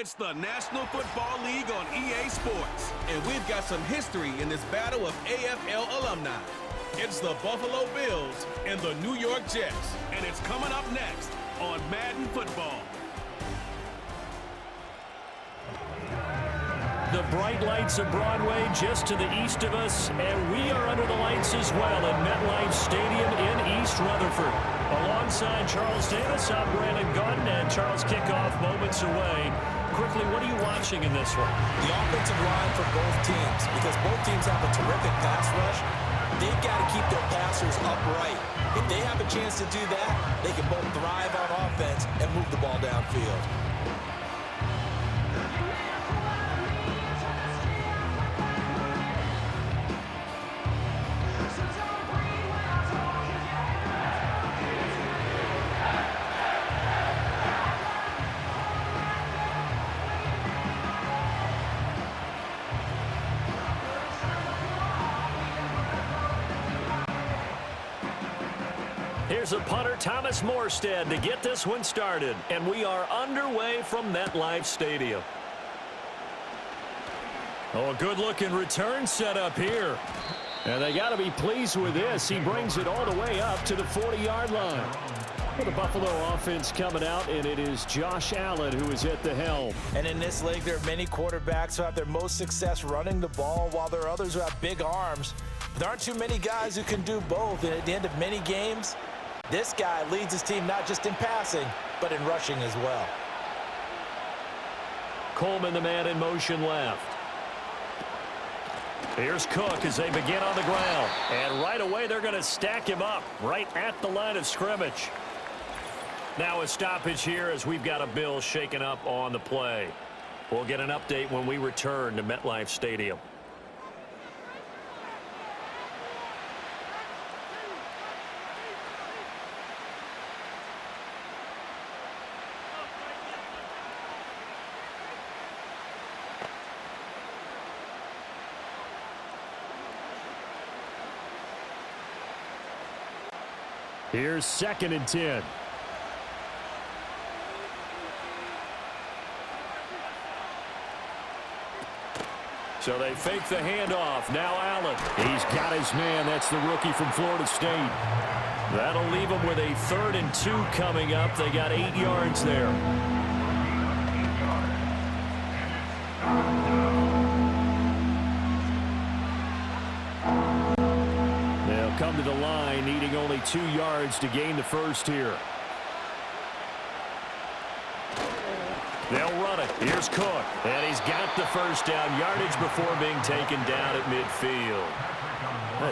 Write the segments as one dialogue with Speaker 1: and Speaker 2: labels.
Speaker 1: It's the National Football League on EA Sports. And we've got some history in this battle of AFL alumni. It's the Buffalo Bills and the New York Jets. And it's coming up next on Madden Football.
Speaker 2: The bright lights of Broadway just to the east of us, and we are under the lights as well at MetLife Stadium in East Rutherford. Alongside Charles Davis, I'm Brandon Gunn, and Charles kickoff moments away. Quickly, what are you watching in this one?
Speaker 3: The offensive line for both teams, because both teams have a terrific pass rush. They've got to keep their passers upright. If they have a chance to do that, they can both thrive on offense and move the ball downfield.
Speaker 2: Here's a punter, Thomas Morstead, to get this one started. And we are underway from MetLife Stadium. Oh, a good-looking return set up here. And they got to be pleased with this. He brings it all the way up to the 40-yard line. Well, the Buffalo offense coming out, and it is Josh Allen who is at the helm.
Speaker 3: And in this league, there are many quarterbacks who have their most success running the ball, while there are others who have big arms. But there aren't too many guys who can do both. And at the end of many games, this guy leads his team not just in passing, but in rushing as well.
Speaker 2: Coleman, the man in motion left. Here's Cook as they begin on the ground. And right away, they're going to stack him up right at the line of scrimmage. Now a stoppage here as we've got a Bill shaken up on the play. We'll get an update when we return to MetLife Stadium. Here's 2nd and 10. So they fake the handoff. Now Allen. He's got his man. That's the rookie from Florida State. That'll leave them with a 3rd and 2 coming up. They got 8 yards there. They'll come to the line, needing only 2 yards to gain the first here. They'll run it. Here's Cook. And he's got the first down. Yardage before being taken down at midfield.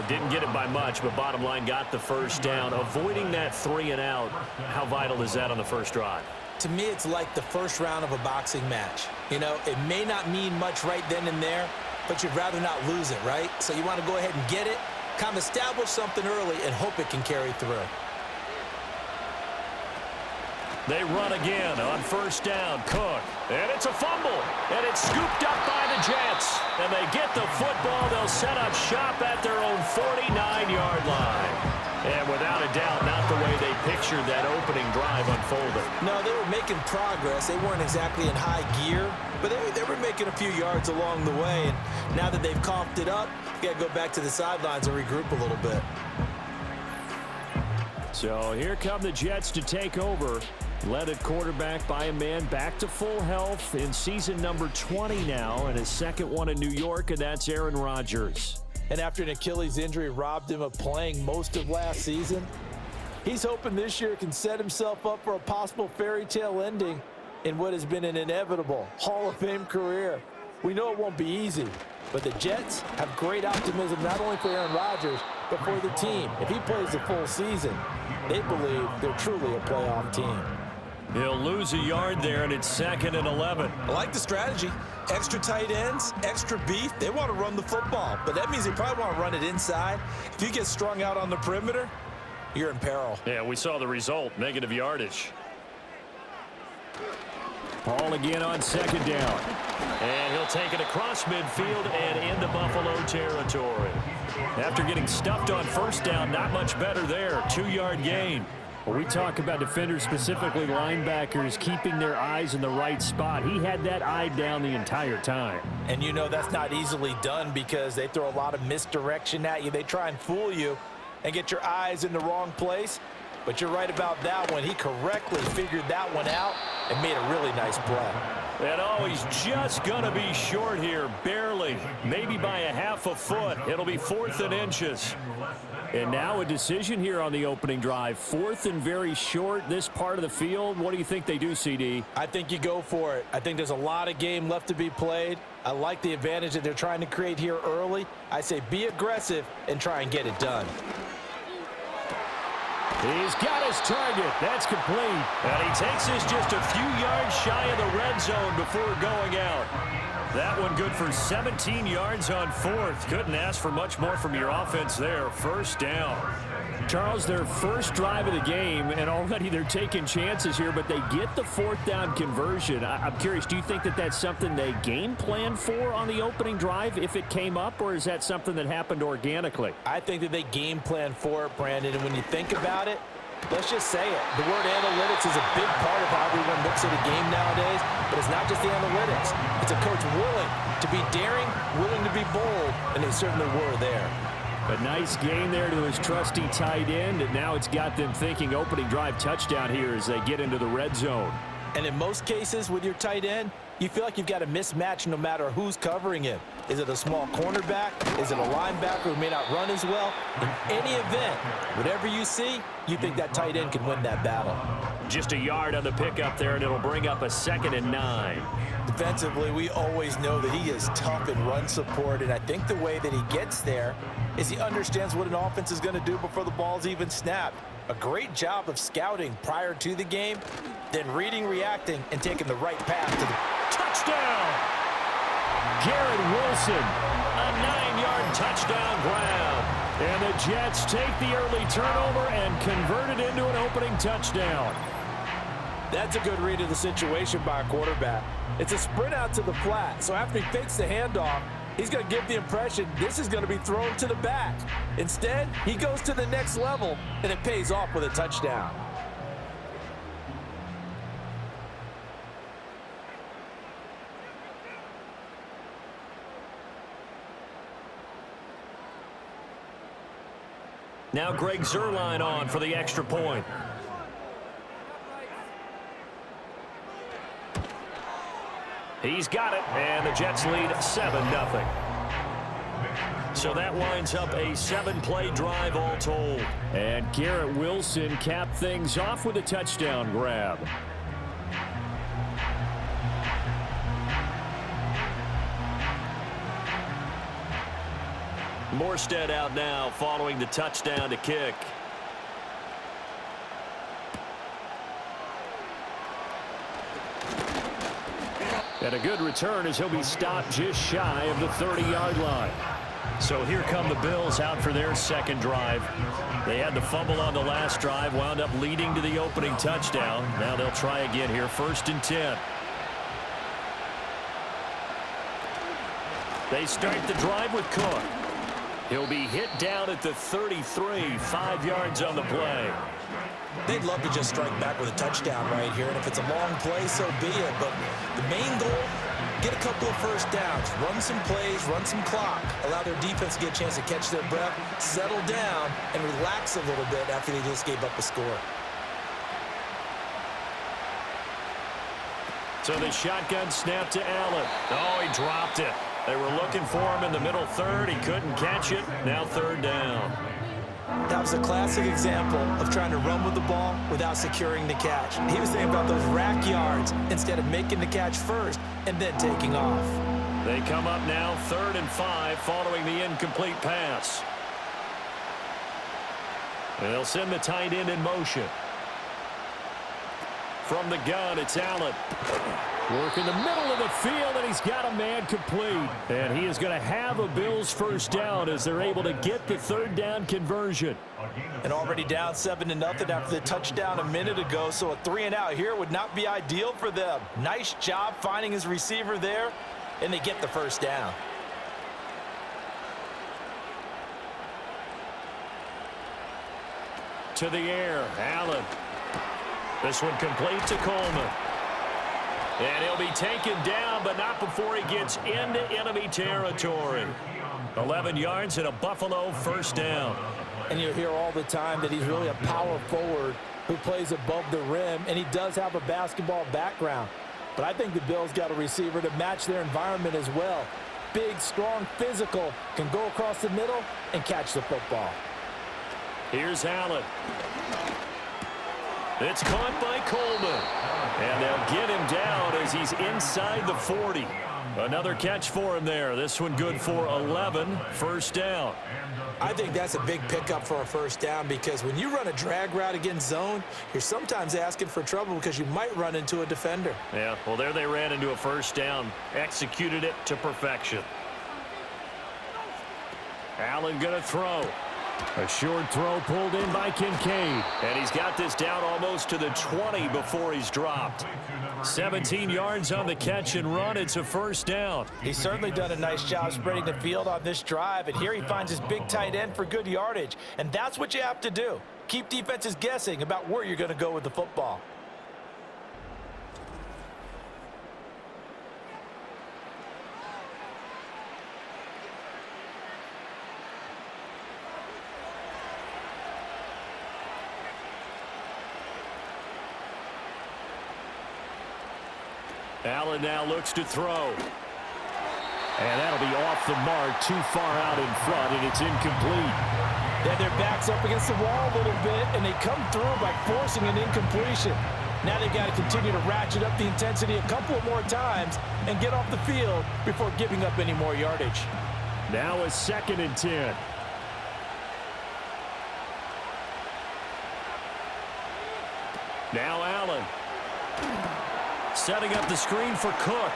Speaker 2: Didn't get it by much, but bottom line got the first down. Avoiding that 3 and out. How vital is that on the first drive?
Speaker 3: To me, it's like the first round of a boxing match. You know, it may not mean much right then and there, but you'd rather not lose it, right? So you want to go ahead and get it, kind of establish something early, and hope it can carry through.
Speaker 2: They run again on first down. Cook. And it's a fumble. And it's scooped up by the Jets. And they get the football. They'll set up shop at their own 49-yard line. And without a doubt, not the way they pictured that opening drive unfolding.
Speaker 3: No, they were making progress. They weren't exactly in high gear, but they were making a few yards along the way. And now that they've coughed it up, you got to go back to the sidelines and regroup a little bit.
Speaker 2: So here come the Jets to take over. Led at quarterback by a man back to full health in season number 20 now, and his 2nd one in New York, and that's Aaron Rodgers.
Speaker 3: And after an Achilles injury robbed him of playing most of last season, he's hoping this year can set himself up for a possible fairy tale ending in what has been an inevitable Hall of Fame career. We know it won't be easy, but the Jets have great optimism not only for Aaron Rodgers, but for the team. If he plays the full season, they believe they're truly a playoff team.
Speaker 2: He'll lose a yard there, and it's 2nd and 11.
Speaker 3: I like the strategy. Extra tight ends, extra beef. They want to run the football, but that means they probably want to run it inside. If you get strung out on the perimeter, you're in peril.
Speaker 2: Yeah, we saw the result, negative yardage. Ball again on 2nd down. And he'll take it across midfield and into Buffalo territory. After getting stuffed on first down, not much better there. 2-yard gain. Well, we talk about defenders, specifically linebackers, keeping their eyes in the right spot. He had that eye down the entire time.
Speaker 3: And you know that's not easily done because they throw a lot of misdirection at you. They try and fool you and get your eyes in the wrong place. But you're right about that one. He correctly figured that one out and made a really nice play.
Speaker 2: And oh, he's just going to be short here, barely, maybe by a half a foot. It'll be 4th and inches. And now a decision here on the opening drive. 4th and very short, this part of the field. What do you think they do, CD?
Speaker 3: I think you go for it. I think there's a lot of game left to be played. I like the advantage that they're trying to create here early. I say be aggressive and try and get it done.
Speaker 2: He's got his target. That's complete. And he takes this just a few yards shy of the red zone before going out. That one good for 17 yards on 4th. Couldn't ask for much more from your offense there. 1st down. Charles, their first drive of the game, and already they're taking chances here, but they get the 4th down conversion. I'm curious, do you think that that's something they game plan for on the opening drive if it came up, or is that something that happened organically?
Speaker 3: I think that they game plan for it, Brandon, and when you think about it, let's just say it. The word analytics is a big part of how everyone looks at a game nowadays, but it's not just the analytics. It's a coach willing to be daring, willing to be bold, and they certainly were there.
Speaker 2: A nice gain there to his trusty tight end, and now it's got them thinking opening drive touchdown here as they get into the red zone.
Speaker 3: And in most cases with your tight end, you feel like you've got a mismatch no matter who's covering him. Is it a small cornerback? Is it a linebacker who may not run as well? In any event, whatever you see, you think that tight end can win that battle.
Speaker 2: Just a yard on the pickup there, and it'll bring up a 2nd and 9.
Speaker 3: Defensively, we always know that he is tough in run support, and I think the way that he gets there is he understands what an offense is going to do before the ball's even snapped. A great job of scouting prior to the game, then reading, reacting, and taking the right path to the
Speaker 2: touchdown. Garrett Wilson, a 9-yard touchdown grab. And the Jets take the early turnover and convert it into an opening touchdown.
Speaker 3: That's a good read of the situation by a quarterback. It's a sprint out to the flat, so after he fakes the handoff, he's going to give the impression this is going to be thrown to the back. Instead, he goes to the next level, and it pays off with a touchdown.
Speaker 2: Now Greg Zuerlein on for the extra point. He's got it, and the Jets lead 7-0. So that winds up a 7-play drive all told. And Garrett Wilson capped things off with a touchdown grab. Morstead out now following the touchdown to kick. And a good return as he'll be stopped just shy of the 30-yard line. So here come the Bills out for their second drive. They had the fumble on the last drive, wound up leading to the opening touchdown. Now they'll try again here, 1st and 10. They start the drive with Cook. He'll be hit down at the 33, 5 yards on the play.
Speaker 3: They'd love to just strike back with a touchdown right here, and if it's a long play, so be it. But the main goal, get a couple of first downs, run some plays, run some clock, allow their defense to get a chance to catch their breath, settle down, and relax a little bit after they just gave up a score.
Speaker 2: So the shotgun snap to Allen. Oh, he dropped it. They were looking for him in the middle third. He couldn't catch it. Now 3rd down.
Speaker 3: That was a classic example of trying to run with the ball without securing the catch. He was thinking about those rack yards instead of making the catch first and then taking off.
Speaker 2: They come up now 3rd and 5 following the incomplete pass. And they'll send the tight end in motion. From the gun, it's Allen. Work in the middle of the field, and he's got a man complete. And he is going to have a Bills first down as they're able to get the 3rd down conversion.
Speaker 3: And already down 7-0 after the touchdown a minute ago, so a 3-and-out here would not be ideal for them. Nice job finding his receiver there, and they get the first down.
Speaker 2: to the air. Allen. This one complete to Coleman. And he'll be taken down, but not before he gets into enemy territory. 11 yards and a Buffalo first down.
Speaker 3: And you hear all the time that he's really a power forward who plays above the rim, and he does have a basketball background. But I think the Bills got a receiver to match their environment as well. Big, strong, physical, can go across the middle and catch the football.
Speaker 2: Here's Allen. It's caught by Coleman. And they'll get him down as he's inside the 40. Another catch for him there. This one good for 11. First down.
Speaker 3: I think that's a big pickup for a first down because when you run a drag route against zone, you're sometimes asking for trouble because you might run into a defender.
Speaker 2: Yeah, well, there they ran into a first down. Executed it to perfection. Allen going to throw. A short throw pulled in by Kincaid. And he's got this down almost to the 20 before he's dropped. 17 yards on the catch and run. It's a first down.
Speaker 3: He's certainly done a nice job spreading the field on this drive. And here he finds his big tight end for good yardage. And that's what you have to do. Keep defenses guessing about where you're going to go with the football.
Speaker 2: Allen now looks to throw. And that'll be off the mark, too far out in front, and it's incomplete.
Speaker 3: Then their back's up against the wall a little bit, and they come through by forcing an incompletion. Now they've got to continue to ratchet up the intensity a couple of more times and get off the field before giving up any more yardage.
Speaker 2: Now a 2nd and 10. Now Allen. Setting up the screen for Cook.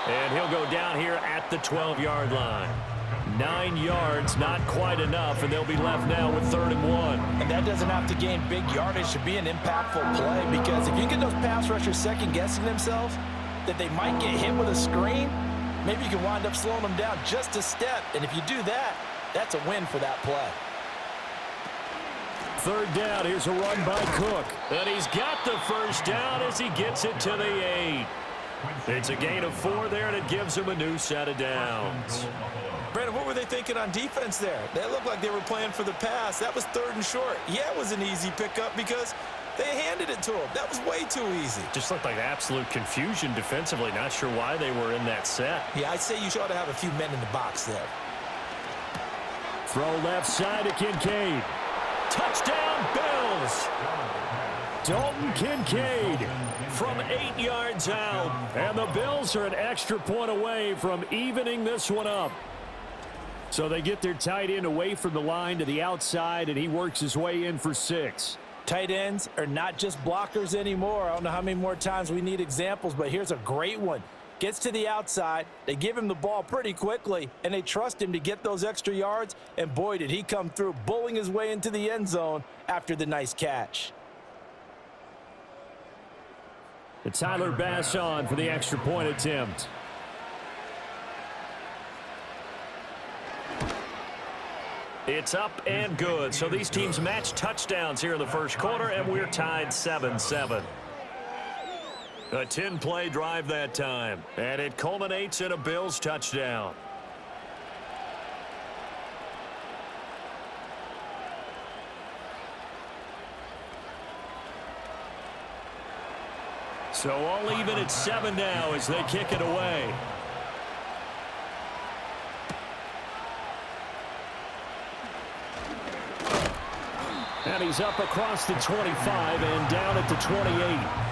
Speaker 2: And he'll go down here at the 12-yard line. 9 yards, not quite enough, and they'll be left now with 3rd and 1.
Speaker 3: And that doesn't have to gain big yardage to be an impactful play because if you get those pass rushers second-guessing themselves that they might get hit with a screen, maybe you can wind up slowing them down just a step. And if you do that, that's a win for that play.
Speaker 2: 3rd down. Here's a run by Cook. And he's got the first down as he gets it to the 8. It's a gain of 4 there, and it gives him a new set of downs.
Speaker 3: Brandon, what were they thinking on defense there? They looked like they were playing for the pass. That was 3rd and short. Yeah, it was an easy pickup because they handed it to him. That was way too easy.
Speaker 2: Just looked like absolute confusion defensively. Not sure why they were in that set.
Speaker 3: Yeah, I'd say you ought to have a few men in the box there.
Speaker 2: Throw left side to Kincaid. Touchdown, Bills! Dalton Kincaid from 8 yards out. And the Bills are an extra point away from evening this one up. So they get their tight end away from the line to the outside, and he works his way in for 6.
Speaker 3: Tight ends are not just blockers anymore. I don't know how many more times we need examples, but here's a great one. Gets to the outside, they give him the ball pretty quickly, and they trust him to get those extra yards, and boy, did he come through, bullying his way into the end zone after the nice catch.
Speaker 2: It's Tyler Bass on for the extra point attempt. It's up and good. So these teams match touchdowns here in the first quarter, and we're tied 7-7. A 10-play drive that time, and it culminates in a Bills touchdown. So all even at 7 now as they kick it away. And he's up across the 25 and down at the 28.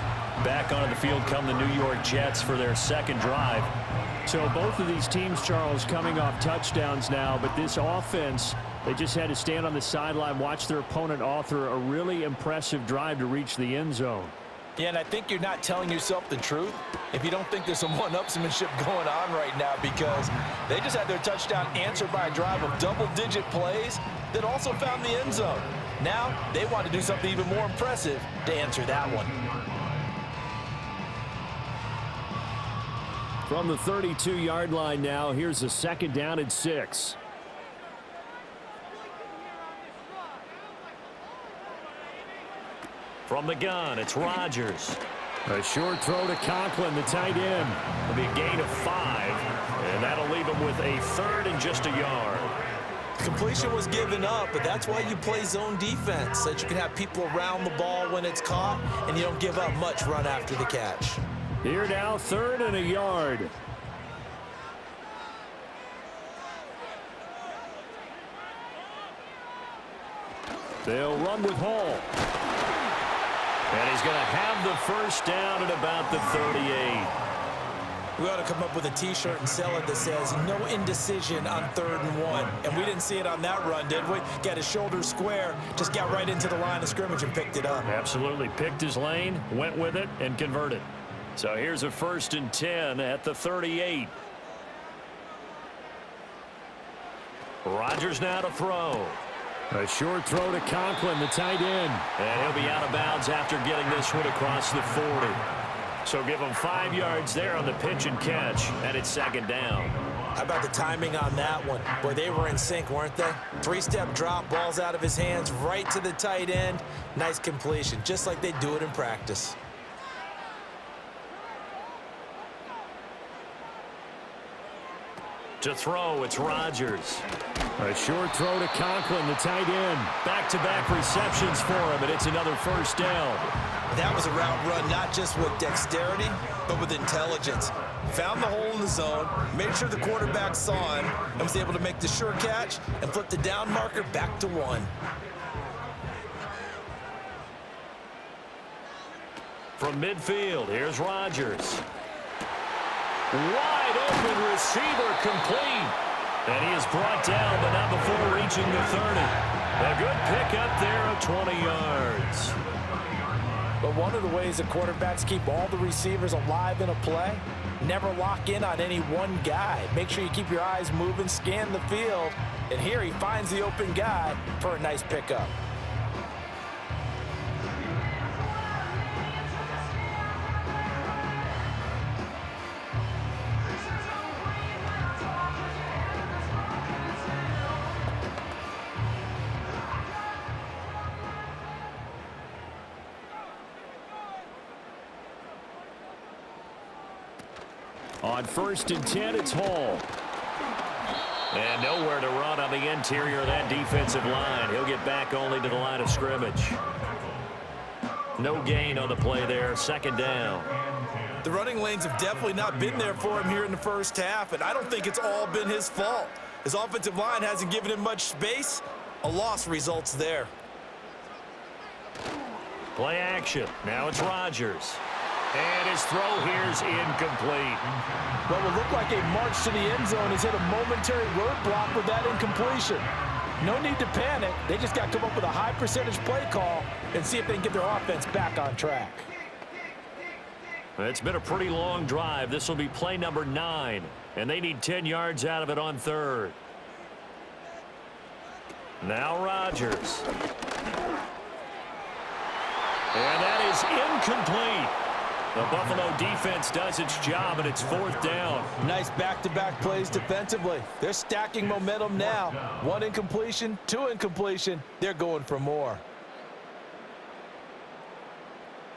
Speaker 2: Back onto the field come the New York Jets for their second drive. So both of these teams, Charles, coming off touchdowns now, but this offense, they just had to stand on the sideline, watch their opponent author a really impressive drive to reach the end zone.
Speaker 3: Yeah, and I think you're not telling yourself the truth if you don't think there's some one-upsmanship going on right now because they just had their touchdown answered by a drive of double-digit plays that also found the end zone. Now they want to do something even more impressive to answer that one.
Speaker 2: From the 32-yard line now, here's a 2nd down and 6. From the gun, it's Rodgers.
Speaker 4: A short throw to Conklin, the tight end.
Speaker 2: It'll be a gain of 5, and that'll leave him with a 3rd and just a yard.
Speaker 3: Completion was given up, but that's why you play zone defense, so that you can have people around the ball when it's caught, and you don't give up much run after the catch.
Speaker 4: Here now, 3rd and a yard. They'll run with Hall.
Speaker 2: And he's going to have the first down at about the 38.
Speaker 3: We ought to come up with a T-shirt and sell it that says, no indecision on 3rd and 1. And we didn't see it on that run, did we? Got his shoulders square, just got right into the line of scrimmage and picked it up.
Speaker 2: Absolutely. Picked his lane, went with it, and converted. So here's a 1st and 10 at the 38. Rodgers now to throw.
Speaker 4: A short throw to Conklin, the tight end.
Speaker 2: And he'll be out of bounds after getting this one across the 40. So give him 5 yards there on the pitch and catch, and it's 2nd down.
Speaker 3: How about the timing on that one? Boy, they were in sync, weren't they? 3-step drop, ball's out of his hands, right to the tight end. Nice completion, just like they do it in practice.
Speaker 2: To throw, it's Rodgers.
Speaker 4: A short throw to Conklin, the tight end.
Speaker 2: Back-to-back receptions for him, and it's another 1st down.
Speaker 3: That was a route run not just with dexterity, but with intelligence. Found the hole in the zone, made sure the quarterback saw him, and was able to make the sure catch and flip the down marker back to 1.
Speaker 2: From midfield, here's Rodgers. Wide open receiver complete. And he is brought down, but not before reaching the 30. A good pickup there of 20 yards.
Speaker 3: But one of the ways that quarterbacks keep all the receivers alive in a play, never lock in on any one guy. Make sure you keep your eyes moving, scan the field. And here he finds the open guy for a nice pickup.
Speaker 4: On 1st and 10, it's Hall.
Speaker 2: And nowhere to run on the interior of that defensive line. He'll get back only to the line of scrimmage. No gain on the play there. 2nd down.
Speaker 3: The running lanes have definitely not been there for him here in the first half, and I don't think it's all been his fault. His offensive line hasn't given him much space. A loss results there.
Speaker 2: Play action. Now it's Rodgers. And his throw here is incomplete.
Speaker 3: What will look like a march to the end zone has hit a momentary roadblock with that incompletion. No need to panic. They just got to come up with a high percentage play call and see if they can get their offense back on track.
Speaker 2: It's been a pretty long drive. This will be play number 9, and they need 10 yards out of it on 3rd. Now Rodgers. And that is incomplete. The Buffalo defense does its job, and it's 4th down.
Speaker 3: Nice back-to-back plays defensively. They're stacking momentum now. 1 incompletion, 2 incompletion. They're going for more.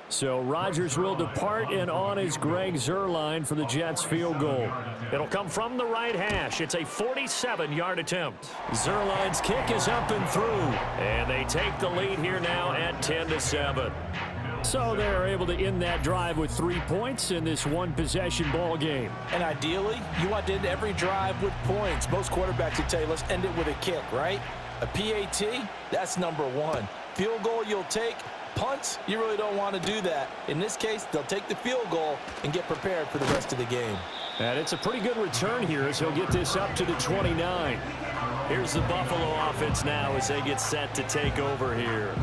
Speaker 4: So Rodgers will depart, and on is Greg Zuerlein for the Jets field goal.
Speaker 2: It'll come from the right hash. It's a 47-yard attempt. Zuerlein's kick is up and through, and they take the lead here now at 10-7.
Speaker 4: So they're able to end that drive with 3 points in this one-possession ball game.
Speaker 3: And ideally, you want to end every drive with points. Most quarterbacks would tell you, let's end it with a kick, right? A PAT, that's number 1. Field goal you'll take. Punts, you really don't want to do that. In this case, they'll take the field goal and get prepared for the rest of the game.
Speaker 4: And it's a pretty good return here as he'll get this up to the 29.
Speaker 2: Here's the Buffalo offense now as they get set to take over here.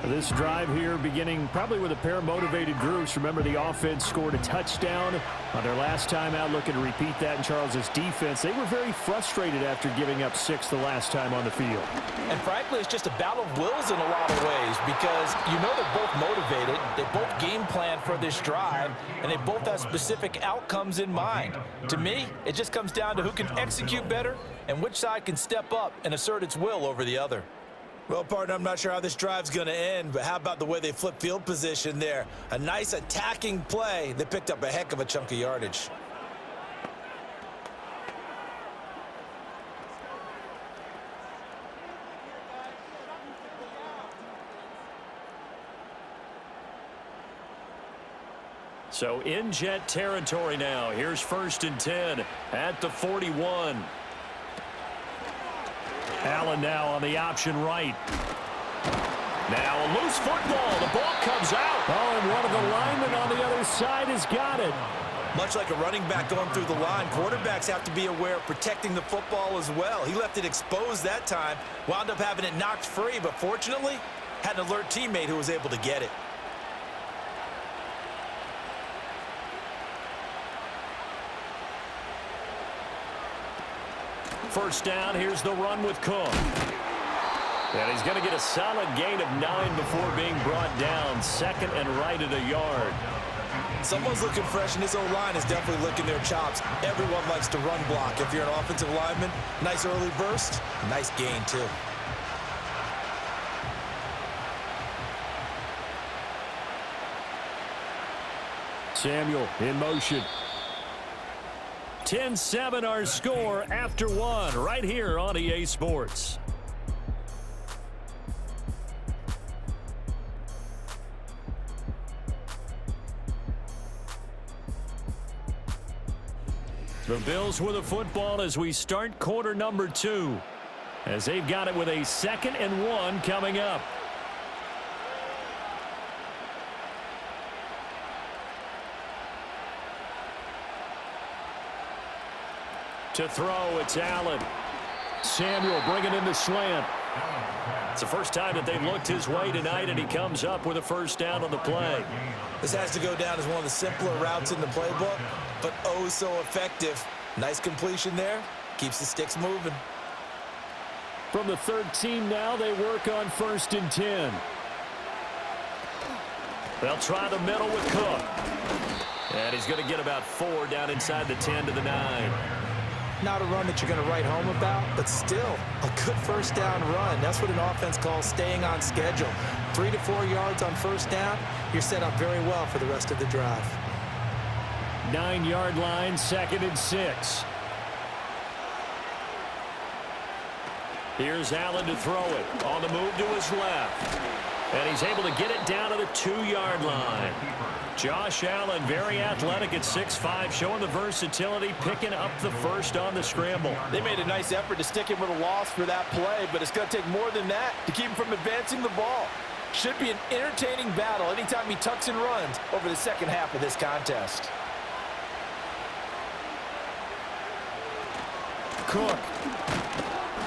Speaker 4: This drive here beginning probably with a pair of motivated groups. Remember, the offense scored a touchdown on their last time out, looking to repeat that in Charles's defense. They were very frustrated after giving up 6 the last time on the field.
Speaker 3: And frankly, it's just a battle of wills in a lot of ways because you know they're both motivated, they both game plan for this drive, and they both have specific outcomes in mind. To me, it just comes down to who can execute better and which side can step up and assert its will over the other. Well, partner, I'm not sure how this drive's going to end, but how about the way they flip field position there? A nice attacking play. They picked up a heck of a chunk of yardage.
Speaker 2: So in Jet territory now. Here's 1st and 10 at the 41. Allen now on the option right. Now a loose football. The ball comes out.
Speaker 4: Oh, and one of the linemen on the other side has got it.
Speaker 3: Much like a running back going through the line, quarterbacks have to be aware of protecting the football as well. He left it exposed that time, wound up having it knocked free, but fortunately had an alert teammate who was able to get it.
Speaker 2: First down, here's the run with Cook. And he's going to get a solid gain of 9 before being brought down. 2nd and right at a yard.
Speaker 3: Someone's looking fresh, and this O-line is definitely licking their chops. Everyone likes to run block. If you're an offensive lineman, nice early burst, nice gain too.
Speaker 4: Samuel in motion.
Speaker 2: 10-7 our score after 1 right here on EA Sports. The Bills with the football as we start quarter number 2. As they've got it with a 2nd and 1 coming up. To throw, it's Allen.
Speaker 4: Samuel bringing in the slant.
Speaker 2: It's the first time that they've looked his way tonight, and he comes up with a first down on the play.
Speaker 3: This has to go down as one of the simpler routes in the playbook, but oh so effective. Nice completion there. Keeps the sticks moving.
Speaker 4: From the 13 now, they work on 1st and 10.
Speaker 2: They'll try the middle with Cook. And he's going to get about 4 down inside the 10 to the 9.
Speaker 3: Not a run that you're going to write home about, but still a good first down run. That's what an offense calls staying on schedule. 3 to 4 yards on first down, you're set up very well for the rest of the drive.
Speaker 4: 9-yard line, 2nd and 6.
Speaker 2: Here's Allen to throw it. On the move to his left. And he's able to get it down to the 2-yard line. Josh Allen, very athletic at 6'5", showing the versatility, picking up the first on the scramble.
Speaker 3: They made a nice effort to stick him with a loss for that play, but it's going to take more than that to keep him from advancing the ball. Should be an entertaining battle anytime he tucks and runs over the second half of this contest.
Speaker 2: Cook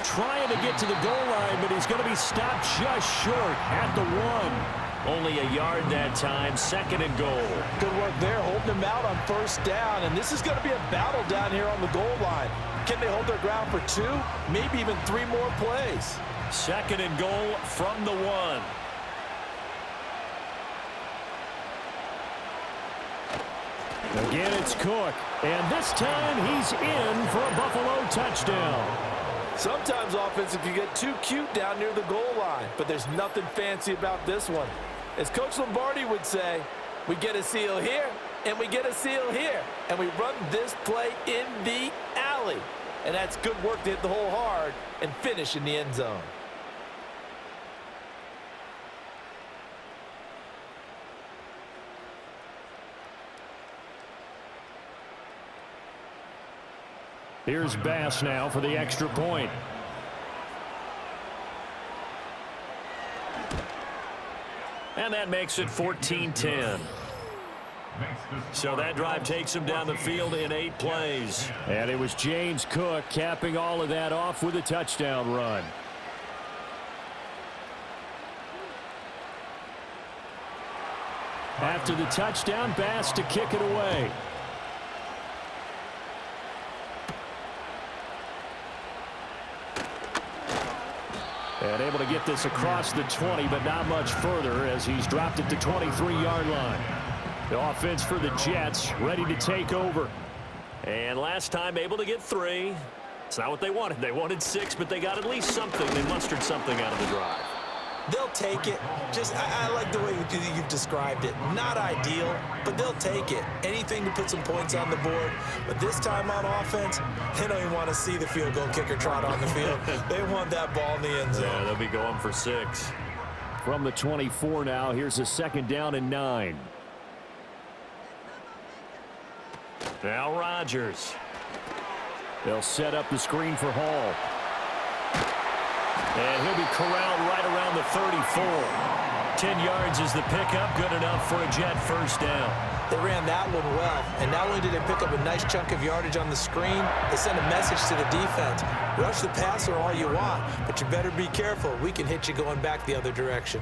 Speaker 2: trying to get to the goal line, but he's going to be stopped just short at the 1. Only a yard that time, 2nd and goal.
Speaker 3: Good work there, holding him out on first down, and this is going to be a battle down here on the goal line. Can they hold their ground for 2, maybe even 3 more plays?
Speaker 2: 2nd and goal from the 1.
Speaker 4: Again, it's Cook. And this time he's in for a Buffalo touchdown.
Speaker 3: Sometimes offenses can get too cute down near the goal line, but there's nothing fancy about this one. As Coach Lombardi would say, we get a seal here, and we get a seal here, and we run this play in the alley. And that's good work to hit the hole hard and finish in the end zone.
Speaker 4: Here's Bass now for the extra point.
Speaker 2: And that makes it 14-10. So that drive takes him down the field in 8 plays.
Speaker 4: And it was James Cook capping all of that off with a touchdown run. After the touchdown, Bass to kick it away. And able to get this across the 20, but not much further as he's dropped it to 23-yard line. The offense for the Jets ready to take over.
Speaker 2: And last time able to get 3. It's not what they wanted. They wanted 6, but they got at least something. They mustered something out of the drive.
Speaker 3: They'll take it. I like the way you've described it. Not ideal, but they'll take it. Anything to put some points on the board. But this time on offense, they don't even want to see the field goal kicker trot on the field. They want that ball in the end zone.
Speaker 2: Yeah, they'll be going for 6.
Speaker 4: From the 24 now, here's a 2nd down and 9.
Speaker 2: Now Rodgers.
Speaker 4: They'll set up the screen for Hall. And he'll be corralled right around the 34. 10 yards is the pickup. Good enough for a Jet first down.
Speaker 3: They ran that one well, and not only did they pick up a nice chunk of yardage on the screen, they sent a message to the defense. Rush the passer all you want, but you better be careful. We can hit you going back the other direction.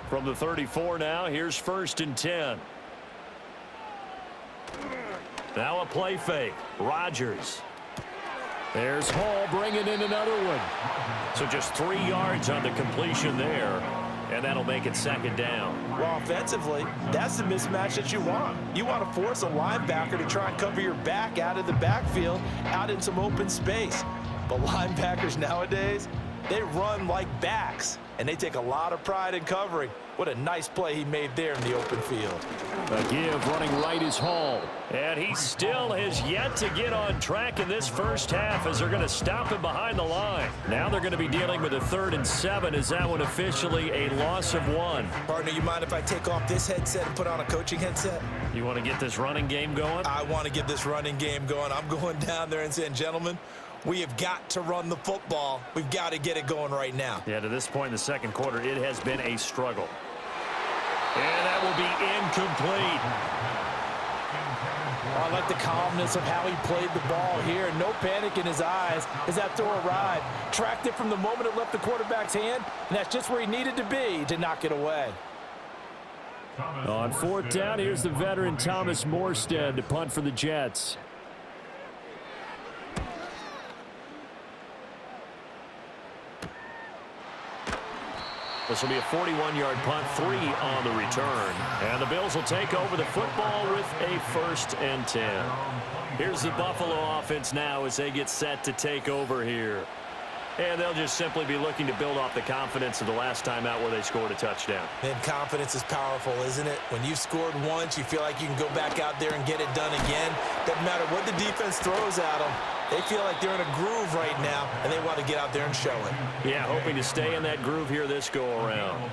Speaker 2: From the 34 now, here's 1st and 10. Now a play fake. Rodgers.
Speaker 4: There's Hall bringing in another one.
Speaker 2: So just 3 yards on the completion there, and that'll make it 2nd down.
Speaker 3: Well, offensively, that's the mismatch that you want. You want to force a linebacker to try and cover your back out of the backfield, out in some open space. But linebackers nowadays, they run like backs, and they take a lot of pride in covering. What a nice play he made there in the open field.
Speaker 4: A give running right is Hall.
Speaker 2: And he still has yet to get on track in this first half as they're going to stop him behind the line. Now they're going to be dealing with a 3rd and 7. Is that one officially a loss of 1?
Speaker 3: Partner, you mind if I take off this headset and put on a coaching headset?
Speaker 2: You want to get this running game going?
Speaker 3: I want to get this running game going. I'm going down there and saying, gentlemen, we have got to run the football. We've got to get it going right now.
Speaker 2: Yeah, to this point in the 2nd quarter, it has been a struggle. And that will be incomplete.
Speaker 3: Oh, I like the calmness of how he played the ball here. No panic in his eyes as that throw arrived. Tracked it from the moment it left the quarterback's hand, and that's just where he needed to be to knock it away.
Speaker 4: On 4th down, here's the veteran Thomas Morstead to punt for the Jets.
Speaker 2: This will be a 41-yard punt, 3 on the return. And the Bills will take over the football with a 1st and 10. Here's the Buffalo offense now as they get set to take over here. And they'll just simply be looking to build off the confidence of the last time out where they scored a touchdown.
Speaker 3: And confidence is powerful, isn't it? When you've scored once, you feel like you can go back out there and get it done again. Doesn't matter what the defense throws at them. They feel like they're in a groove right now, and they want to get out there and show it.
Speaker 2: Yeah, hoping to stay in that groove here this go-around.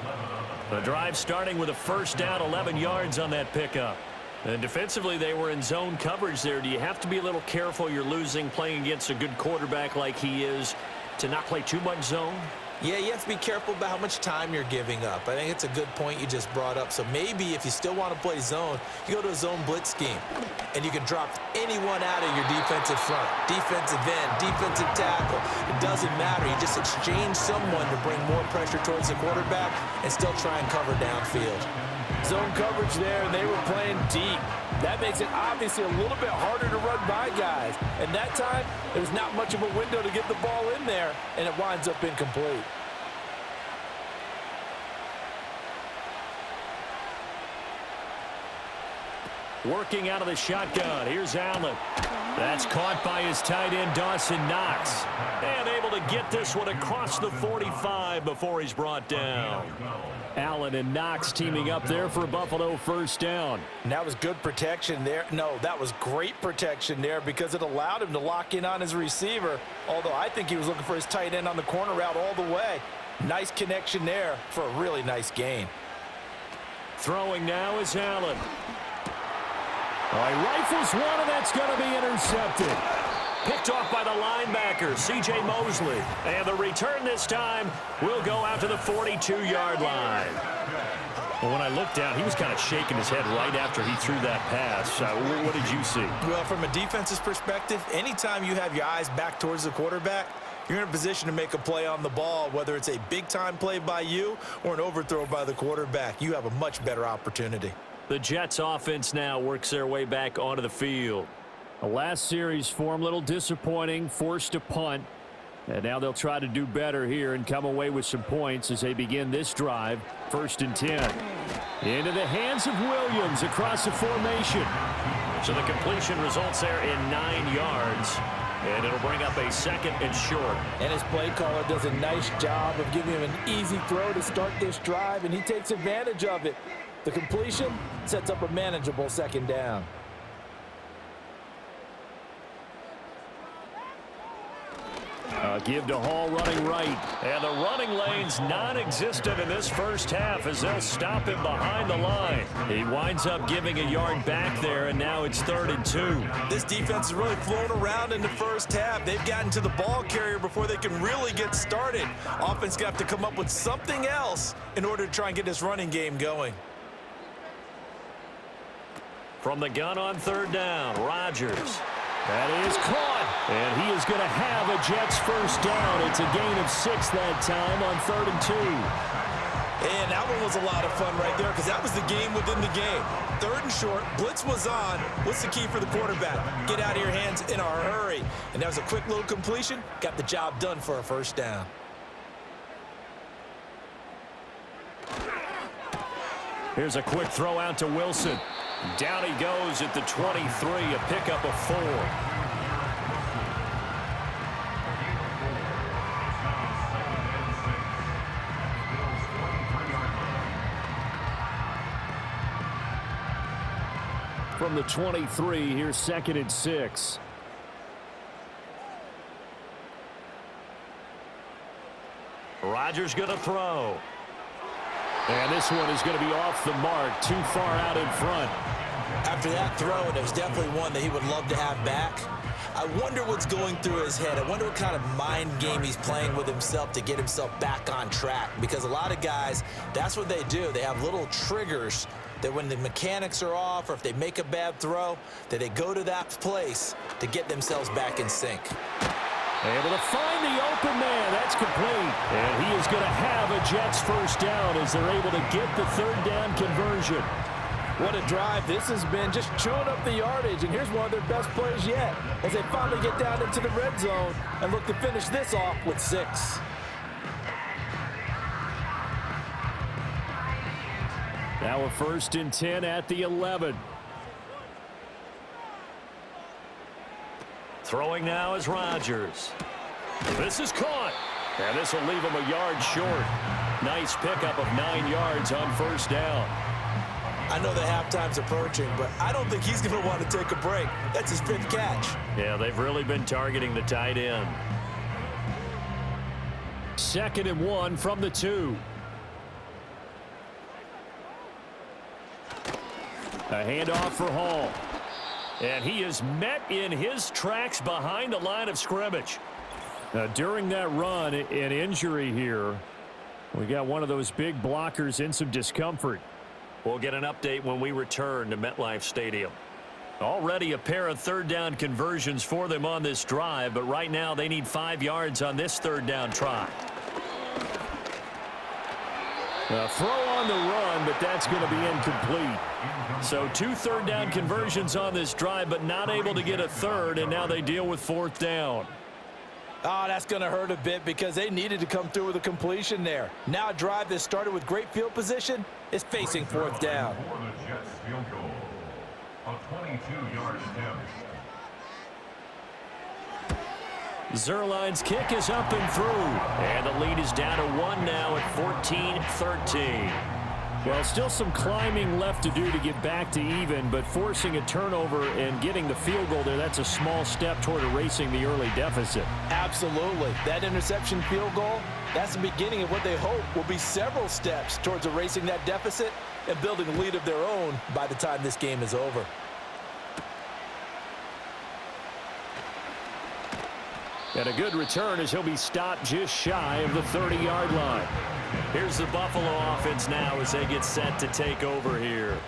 Speaker 2: The drive starting with a 1st down, 11 yards on that pickup. And defensively, they were in zone coverage there. Do you have to be a little careful you're losing playing against a good quarterback like he is to not play too much zone?
Speaker 3: Yeah, you have to be careful about how much time you're giving up. I think it's a good point you just brought up. So maybe if you still want to play zone, you go to a zone blitz scheme, and you can drop anyone out of your defensive front, defensive end, defensive tackle. It doesn't matter. You just exchange someone to bring more pressure towards the quarterback and still try and cover downfield. Zone coverage there, and they were playing deep. That makes it obviously a little bit harder to run by guys. And that time, there was not much of a window to get the ball in there, and it winds up incomplete.
Speaker 2: Working out of the shotgun. Here's Allen. That's caught by his tight end, Dawson Knox. And able to get this one across the 45 before he's brought down.
Speaker 4: Allen and Knox teaming up there for a Buffalo 1st down.
Speaker 3: And that was good protection there. No, that was great protection there because it allowed him to lock in on his receiver, although I think he was looking for his tight end on the corner route all the way. Nice connection there for a really nice gain.
Speaker 2: Throwing now is Allen.
Speaker 4: He rifles one, and that's going to be intercepted.
Speaker 2: Picked off by the linebacker, C.J. Mosley. And the return this time will go out to the 42-yard line. Well, when I looked down, he was kind of shaking his head right after he threw that pass. What did you see?
Speaker 3: Well, from a defense's perspective, anytime you have your eyes back towards the quarterback, you're in a position to make a play on the ball, whether it's a big-time play by you or an overthrow by the quarterback. You have a much better opportunity.
Speaker 2: The Jets offense now works their way back onto the field.
Speaker 4: The last series for him, a little disappointing, forced to punt. And now they'll try to do better here and come away with some points as they begin this drive. 1st and 10. Into the hands of Williams across the formation.
Speaker 2: So the completion results there in 9 yards. And it'll bring up a 2nd and short.
Speaker 3: And his play caller does a nice job of giving him an easy throw to start this drive, and he takes advantage of it. The completion sets up a manageable 2nd down.
Speaker 2: Give to Hall running right. And the running lane's non-existent in this first half as they'll stop him behind the line. He winds up giving a yard back there, and now it's 3rd and 2.
Speaker 3: This defense is really flown around in the first half. They've gotten to the ball carrier before they can really get started. Offense got to come up with something else in order to try and get this running game going.
Speaker 2: From the gun on 3rd down, Rodgers. That is caught, and he is going to have a Jets first down. It's a gain of 6 that time on 3rd and 2.
Speaker 3: And that one was a lot of fun right there because that was the game within the game. 3rd and short, blitz was on. What's the key for the quarterback? Get out of your hands in a hurry. And that was a quick little completion. Got the job done for a first down.
Speaker 2: Here's a quick throw out to Wilson. Down he goes at the 23, a pickup of 4. From the 23, here's 2nd and 6. Rodgers going to throw. And this one is going to be off the mark, too far out in front.
Speaker 3: After that throw, and it was definitely one that he would love to have back. I wonder what's going through his head. I wonder what kind of mind game he's playing with himself to get himself back on track. Because a lot of guys, that's what they do. They have little triggers that when the mechanics are off or if they make a bad throw, that they go to that place to get themselves back in sync.
Speaker 2: Able to find the open man. That's complete. And he is going to have a Jets first down as they're able to get the 3rd down conversion.
Speaker 3: What a drive this has been, just chewing up the yardage. And here's one of their best plays yet as they finally get down into the red zone and look to finish this off with 6.
Speaker 2: Now a 1st and 10 at the 11. Throwing now is Rodgers. This is caught. And this will leave him a yard short. Nice pickup of 9 yards on 1st down.
Speaker 3: I know the halftime's approaching, but I don't think he's going to want to take a break. That's his 5th catch.
Speaker 2: Yeah, they've really been targeting the tight end. 2nd and 1 from the 2. A handoff for Hall. And he is met in his tracks behind the line of scrimmage. During that run, an injury here. We got one of those big blockers in some discomfort. We'll get an update when we return to MetLife Stadium. Already a pair of 3rd down conversions for them on this drive, but right now they need 5 yards on this 3rd down try. A throw on the run, but that's going to be incomplete. So 2 3rd down conversions on this drive, but not able to get a 3rd, and now they deal with 4th down.
Speaker 3: Oh, that's going to hurt a bit because they needed to come through with a completion there. Now a drive that started with great field position is facing 4th down.
Speaker 5: The Jets field goal. A 22-yard attempt.
Speaker 2: Zuerlein's kick is up and through. And the lead is down to 1 now at 14-13. Well, still some climbing left to do to get back to even, but forcing a turnover and getting the field goal there, that's a small step toward erasing the early deficit.
Speaker 3: Absolutely. That interception field goal, that's the beginning of what they hope will be several steps towards erasing that deficit and building a lead of their own by the time this game is over.
Speaker 2: And a good return as he'll be stopped just shy of the 30-yard line. Here's the Buffalo offense now as they get set to take over here.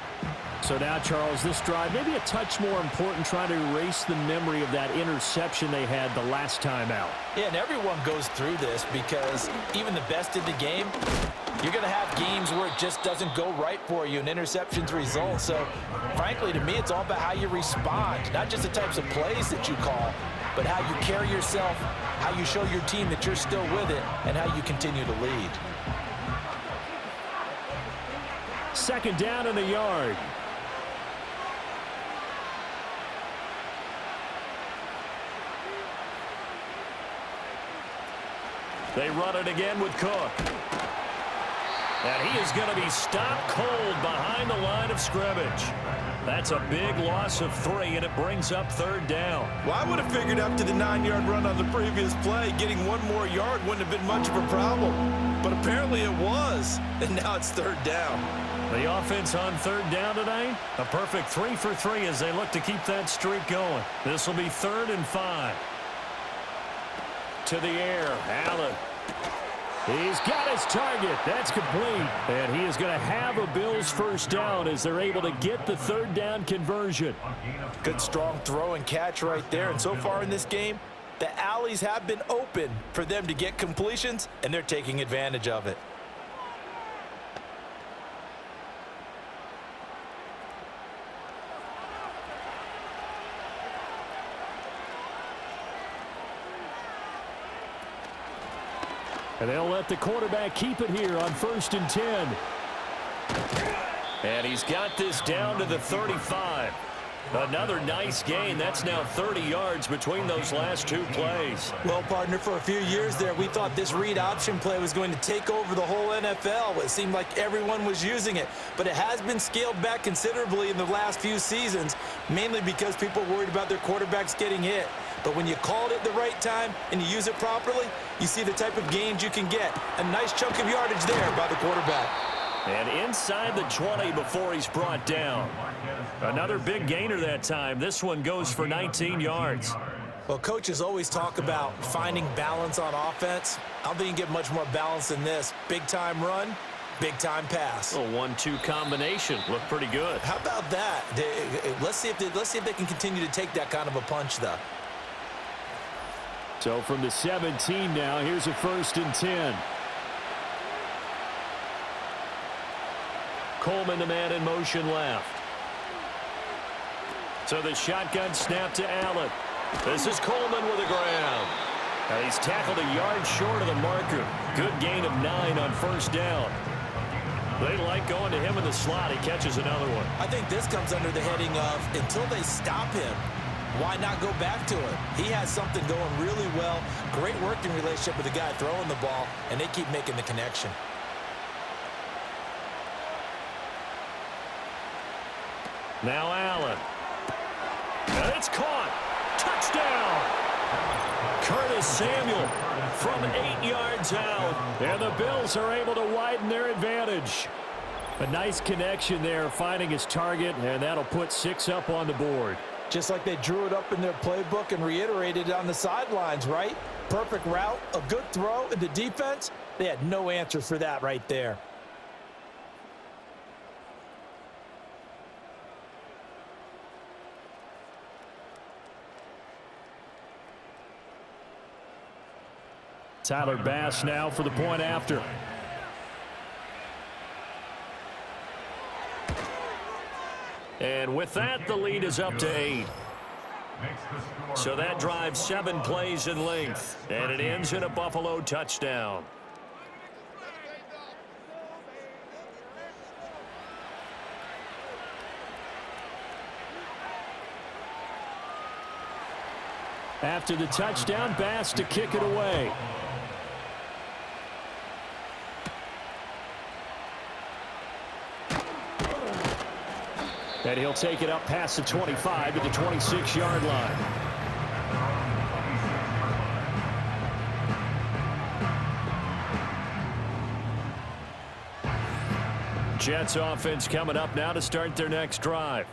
Speaker 4: So now, Charles, this drive maybe a touch more important, trying to erase the memory of that interception they had the last time out.
Speaker 3: Yeah, and everyone goes through this because even the best in the game, you're going to have games where it just doesn't go right for you and interceptions result. So, frankly, to me, it's all about how you respond, not just the types of plays that you call, but how you carry yourself, how you show your team that you're still with it, and how you continue to lead.
Speaker 2: 2nd down in the yard. They run it again with Cook. And he is going to be stopped cold behind the line of scrimmage. That's a big loss of 3, and it brings up 3rd down.
Speaker 3: Well, I would have figured after the 9-yard run on the previous play, getting 1 more yard wouldn't have been much of a problem. But apparently it was, and now it's 3rd down.
Speaker 2: The offense on 3rd down tonight, a perfect 3 for 3 as they look to keep that streak going. This will be 3rd and 5. To the air, Allen. He's got his target. That's complete. And he is going to have a Bills 1st down as they're able to get the 3rd down conversion.
Speaker 3: Good strong throw and catch right there. And so far in this game, the alleys have been open for them to get completions, and they're taking advantage of it.
Speaker 4: And they'll let the quarterback keep it here on 1st and 10.
Speaker 2: And he's got this down to the 35. Another nice gain. That's now 30 yards between those last 2 plays.
Speaker 3: Well, partner, for a few years there, we thought this read option play was going to take over the whole NFL. It seemed like everyone was using it, but it has been scaled back considerably in the last few seasons, mainly because people are worried about their quarterbacks getting hit. But when you call it at the right time and you use it properly, you see the type of gains you can get. A nice chunk of yardage there by the quarterback.
Speaker 2: And inside the 20 before he's brought down. Another big gainer that time. This one goes for 19 yards.
Speaker 3: Well, coaches always talk about finding balance on offense. I don't think you get much more balance than this. Big-time run, big-time pass.
Speaker 2: A 1-2 combination. Looked pretty good.
Speaker 3: How about that? Let's see if they can continue to take that kind of a punch, though.
Speaker 4: So from the 17 now, here's a 1st and 10.
Speaker 2: Coleman, the man in motion left. So the shotgun snap to Allen. This is Coleman with the ground. And he's tackled a yard short of the marker. Good gain of 9 on 1st down. They like going to him in the slot. He catches another one.
Speaker 3: I think this comes under the heading of until they stop him, why not go back to it? He has something going really well. Great working relationship with the guy throwing the ball, and they keep making the connection.
Speaker 2: Now Allen. And it's caught. Touchdown. Curtis Samuel from 8 yards out.
Speaker 4: And the Bills are able to widen their advantage. A nice connection there, finding his target, and that'll put 6 up on the board.
Speaker 3: Just like they drew it up in their playbook and reiterated it on the sidelines, right? Perfect route, a good throw, and the defense, they had no answer for that right there.
Speaker 4: Tyler Bass now for the point after.
Speaker 2: And with that, the lead is up to 8. So that drives 7 plays in length, and it ends in a Buffalo touchdown.
Speaker 4: After the touchdown, Bass to kick it away. And he'll take it up past the 25 to the 26-yard line. Jets offense coming up now to start their next drive.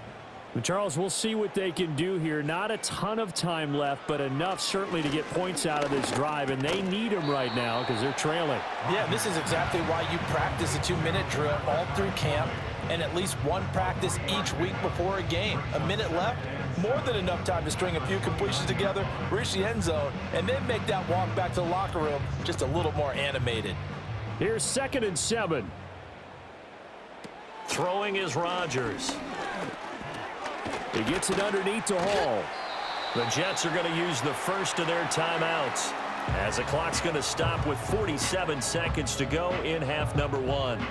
Speaker 4: Charles, we'll see what they can do here. Not a ton of time left, but enough certainly to get points out of this drive, and they need them right now because they're trailing.
Speaker 3: Yeah, this is exactly why you practice a 2-minute drill all through camp and at least one practice each week before a game. A minute left, more than enough time to string a few completions together, reach the end zone, and then make that walk back to the locker room just a little more animated.
Speaker 4: Here's 2nd and 7.
Speaker 2: Throwing is Rodgers.
Speaker 4: He gets it underneath to Hall.
Speaker 2: The Jets are going to use the first of their timeouts as the clock's going to stop with 47 seconds to go in half number 1.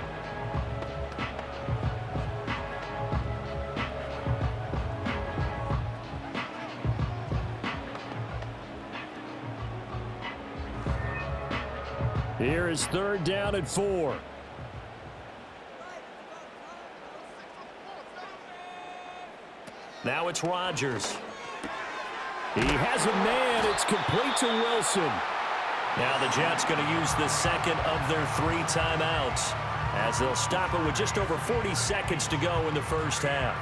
Speaker 4: Here is 3rd down and 4.
Speaker 2: Now it's Rodgers.
Speaker 4: He has a man. It's complete to Wilson.
Speaker 2: Now the Jets going to use the second of their 3 timeouts as they'll stop it with just over 40 seconds to go in the first half.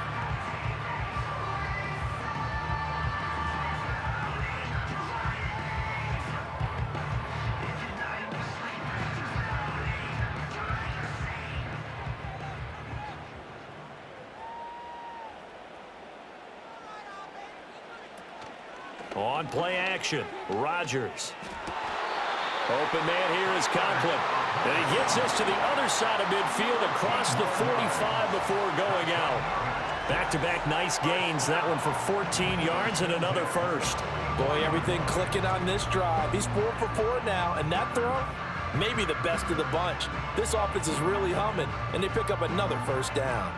Speaker 2: On play action, Rodgers. Open man here is Conklin. And he gets us to the other side of midfield across the 45 before going out. Back-to-back nice gains. That one for 14 yards and another first.
Speaker 3: Boy, everything clicking on this drive. He's 4 for 4 now, and that throw, maybe the best of the bunch. This offense is really humming, and they pick up another first down.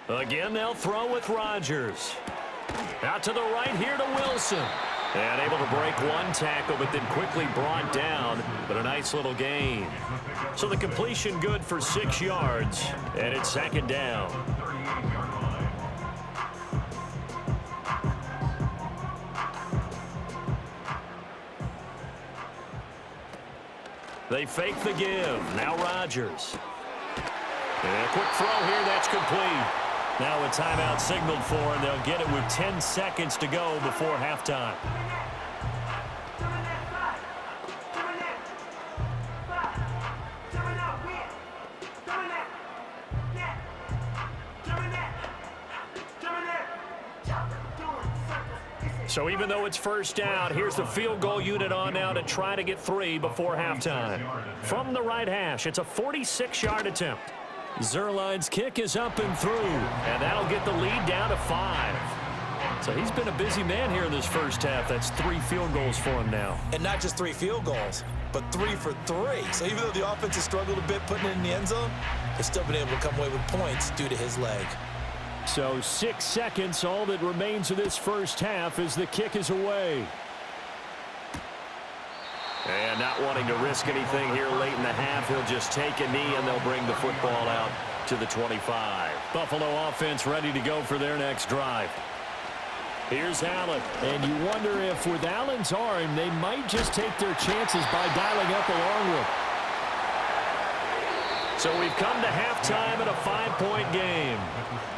Speaker 2: Again, they'll throw with Rodgers. Out to the right here to Wilson. And able to break one tackle, but then quickly brought down. But a nice little gain. So the completion good for 6 yards. And it's 2nd down. They fake the give. Now Rodgers. And a quick throw here. That's complete. Now a timeout signaled for, and they'll get it with 10 seconds to go before halftime. So even though it's first down, here's the field goal unit on now to try to get 3 before halftime. From the right hash, it's a 46-yard attempt. Zerline's kick is up and through, and that'll get the lead down to 5. So he's been a busy man here in this first half. That's 3 field goals for him now.
Speaker 3: And not just 3 field goals, but 3 for 3. So even though the offense has struggled a bit putting it in the end zone, they've still been able to come away with points due to his leg.
Speaker 4: So 6 seconds, all that remains of this first half as the kick is away.
Speaker 2: And not wanting to risk anything here late in the half, he'll just take a knee and they'll bring the football out to the 25.
Speaker 4: Buffalo offense ready to go for their next drive.
Speaker 2: Here's Allen.
Speaker 4: And you wonder if with Allen's arm, they might just take their chances by dialing up a long one.
Speaker 2: So we've come to halftime in a 5-point game.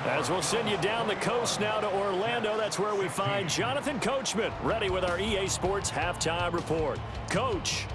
Speaker 2: As we'll send you down the coast now to Orlando, that's where we find Jonathan Coachman ready with our EA Sports Halftime Report. Coach.